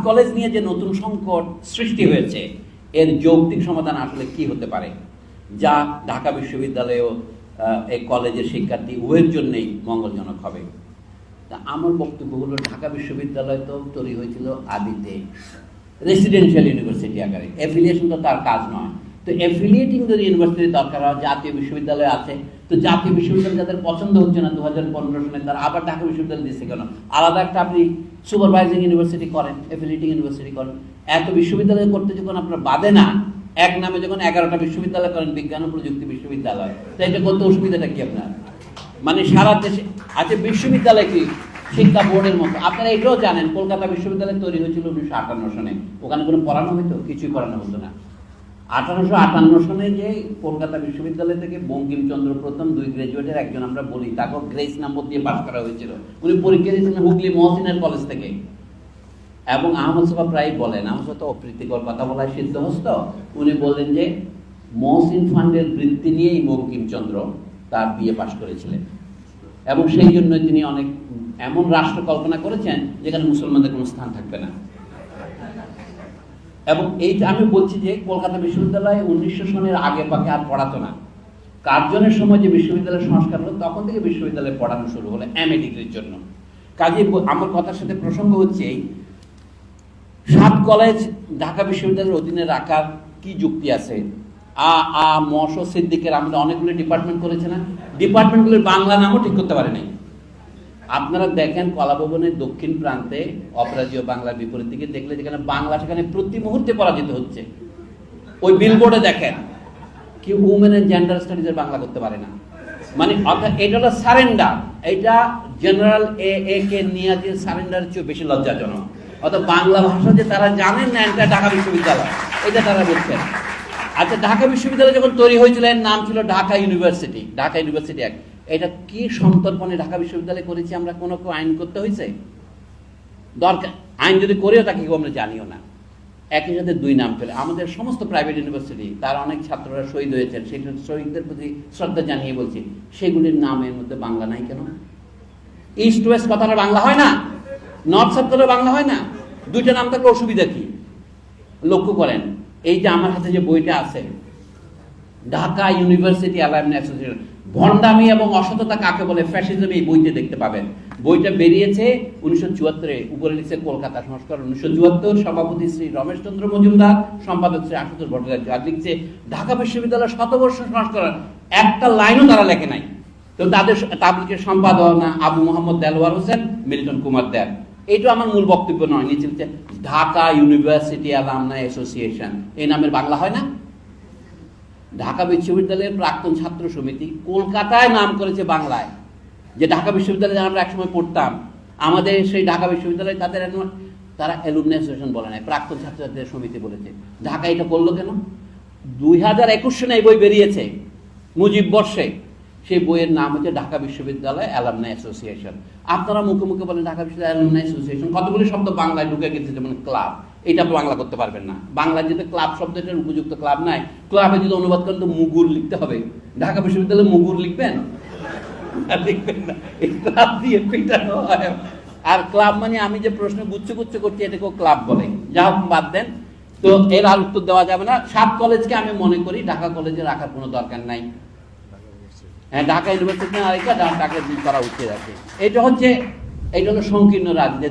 College নিয়ে যে নতুন সংকট সৃষ্টি হয়েছে এর যৌক্তিক সমাধান আসলে কি হতে পারে, যা ঢাকা বিশ্ববিদ্যালয়েও এই কলেজের শিক্ষার্থী উভয়ের জন্যই মঙ্গলজনক হবে। তা আমার বক্তব্য হলো, ঢাকা বিশ্ববিদ্যালয় তো তৈরি হয়েছিল আদিতে রেসিডেন্সিয়াল ইউনিভার্সিটি আকারে, অ্যাফিলিয়েশন তো তার কাজ নয়। তো অ্যাফিলিয়েটিং যদি ইউনিভার্সিটির দরকার হয়, জাতীয় বিশ্ববিদ্যালয় আছে, তো জাতীয় বিশ্ববিদ্যালয় যাদের পছন্দ হচ্ছে না 2015 সালে, তারা আবার ঢাকা বিশ্ববিদ্যালয় দিচ্ছে কেন? আলাদা একটা আপনি সুপারভাইজিং ইউনিভার্সিটি করেন, অ্যাফিলিয়েটিং ইউনিভার্সিটি করেন। এত বিশ্ববিদ্যালয় করতে যখন আপনার বাদে না, এক নামে যখন 11টা বিশ্ববিদ্যালয় করেন, বিজ্ঞান ও প্রযুক্তি বিশ্ববিদ্যালয়, তো এটা করতে অসুবিধাটা কি আপনার? মানে সারা দেশে আছে বিশ্ববিদ্যালয় কি শিক্ষা বোর্ডের মতো। আপনারা এটাও জানেন, কলকাতা বিশ্ববিদ্যালয় তৈরি হয়েছিল 1958 সনে। ওখানে কোনো পড়ানো হইতো? কিছুই পড়ানো হতো না। 1858 সনে যে কলকাতা বিশ্ববিদ্যালয় থেকে বঙ্কিমচন্দ্র প্রথম 2 গ্রাজুয়েটের একজন আমরা বলি, তাকে গ্রেস নম্বর দিয়ে পাস করা হয়েছিল। উনি পরীক্ষা দিয়েছিলেন হুগলি মহসিনের কলেজ থেকে। এবং আহমদ সাহেব প্রায় বলেন, আহমদ সাহেব তো অপ্রীতিকর কথা বলায় সিদ্ধহস্ত, উনি বললেন যে মহসিন ফান্ডের বৃত্তি নিয়েই বঙ্কিমচন্দ্র তার বিএ পাশ করেছিলেন, এবং সেই জন্য তিনি অনেক এমন রাষ্ট্র কল্পনা করেছেন যেখানে মুসলমানদের কোনো স্থান থাকবে না। এবং এইটা আমি বলছি যে কলকাতা বিশ্ববিদ্যালয় 1900 সনের আগে পাকে আর পড়াতো না। কার্জনের সময় যে বিশ্ববিদ্যালয় সংস্কার হলো, তখন থেকে বিশ্ববিদ্যালয়ে পড়ানো শুরু হলো এমএ ডিগ্রির জন্য। কাজে আমার কথার সাথে প্রসঙ্গ হচ্ছে, 7 কলেজ ঢাকা বিশ্ববিদ্যালয়ের অধীনে রাখার কি যুক্তি আছে? সিদ্দিকের আমাদের অনেকগুলো ডিপার্টমেন্ট করেছে না? ডিপার্টমেন্টগুলোর বাংলা নামও ঠিক করতে পারে নাই। আপনারা দেখেন কলাভবনের দক্ষিণ প্রান্তে অপরাজীয় বাংলার বিপরীত দিকে দেখলে যেখানে বাংলা, সেখানে প্রতি মুহূর্তে পরাজিত হচ্ছে। ওই বিলবোর্ডে দেখেন কি উমেন এন্ড জেন্ডার স্টাডিজের বাংলা করতে পারে না। মানে অর্থাৎ এটা হলো সারেন্ডার। এটা জেনারেল এ কে নিয়াজের সারেন্ডার চেয়ে বেশি লজ্জাজনক। অর্থাৎ বাংলা ভাষা যে তারা জানেন না, এটা ঢাকা বিশ্ববিদ্যালয়, এটা তারা বলছেন। আচ্ছা, ঢাকা বিশ্ববিদ্যালয় যখন তৈরি হয়েছিল এর নাম ছিল Dhaka university, Dhaka university act. এটা কি সন্তর্পণে ঢাকা বিশ্ববিদ্যালয় করেছি আমরা? কোনো আইন করতে হয়েছে? দরকার আইন যদি করেও তাকে কেউ আমরা জানিও না। একই সাথে 2 নাম ফেলে আমাদের সমস্ত প্রাইভেট ইউনিভার্সিটি, তার অনেক ছাত্ররা শহীদ হয়েছেন, সেই শহীদদের প্রতি শ্রদ্ধা জানিয়ে বলছি, সেগুলির নামের মধ্যে বাংলা নাই কেন? ইস্ট ওয়েস্ট কথাটা বাংলা হয় না? নর্থ সাউথ কথাটা বাংলা হয় না? 2টা নাম থাকলে অসুবিধা কি? লক্ষ্য করেন, এই যে আমার হাতে যে বইটা আছে, ঢাকা ইউনিভার্সিটি অ্যালামনাই অ্যাসোসিয়েশন, ভণ্ডামি এবং অসততা কাকে বলে, ফ্যাসিজম, এই বইতে দেখতে পাবেন। বইটা বেরিয়েছে 1974-এ, উপরে লিখছে কলকাতা সংস্করণ 1974, সভাপতি শ্রী রমেশ চন্দ্র মজুমদার, সম্পাদক শ্রী আশুতোষ ভট্টাচার্য। আর লিখছে ঢাকা বিশ্ববিদ্যালয় শতবর্ষ সংস্করণ, একটা লাইনও তারা লেখে নাই। তো তাদের তাবলিগের সম্পাদনা আবু মোহাম্মদ দেলওয়ার হোসেন, মিল্টন কুমার দেব। এইটা আমার মূল বক্তব্য নয়, নিচে লিখছে ঢাকা ইউনিভার্সিটি অ্যালামনাই অ্যাসোসিয়েশন। এই নামের বাংলা হয় না? ঢাকা বিশ্ববিদ্যালয়ের প্রাক্তন ছাত্র সমিতি কলকাতায় নাম করেছে বাংলায়। যে ঢাকা বিশ্ববিদ্যালয়ে আমরা একসময় পড়তাম, আমাদের সেই ঢাকা বিশ্ববিদ্যালয়ে তারা অ্যালুমনাই অ্যাসোসিয়েশন বলে নাই, প্রাক্তন ছাত্রছাত্রীদের সমিতি বলেছে। ঢাকা এটা করলো কেন? 2021 সনে এই বই বেরিয়েছে, মুজিব বর্ষে। সেই বইয়ের নাম হচ্ছে ঢাকা বিশ্ববিদ্যালয় অ্যালামনাই অ্যাসোসিয়েশন। আপনারা মুখে মুখে বলেন ঢাকা বিশ্ববিদ্যালয় অ্যালামনাই অ্যাসোসিয়েশন, কতগুলি শব্দ বাংলায় ঢুকে গেছে, যেমন ক্লাব। এটা আপনি বাংলা করতে পারবেন না। বাংলায় যেটা ক্লাব শব্দটার উপযুক্ত ক্লাব নাই, ক্লাবে যদি অনুবাদ করেন তো মুগুর লিখতে হবে। ঢাকা বিশ্ববিদ্যালয়ে মুগুর লিখবেন? লিখবেন না, এই ক্লাব দিয়ে পিটানো হয়। আর ক্লাব মানে আমি যে প্রশ্ন গুচ্ছ করছি, এটাকেও ক্লাব বলে। যা হোক, বাদ দেন তো, এর আর উত্তর দেওয়া যাবে না। 7 কলেজকে আমি মনে করি ঢাকা কলেজে রাখার কোনো দরকার নাই। হ্যাঁ, ঢাকা ইউনিভার্সিটি না রেখে ঢাকা করা উচিত আছে। এটা হলো সংকীর্ণ রাজনীতি।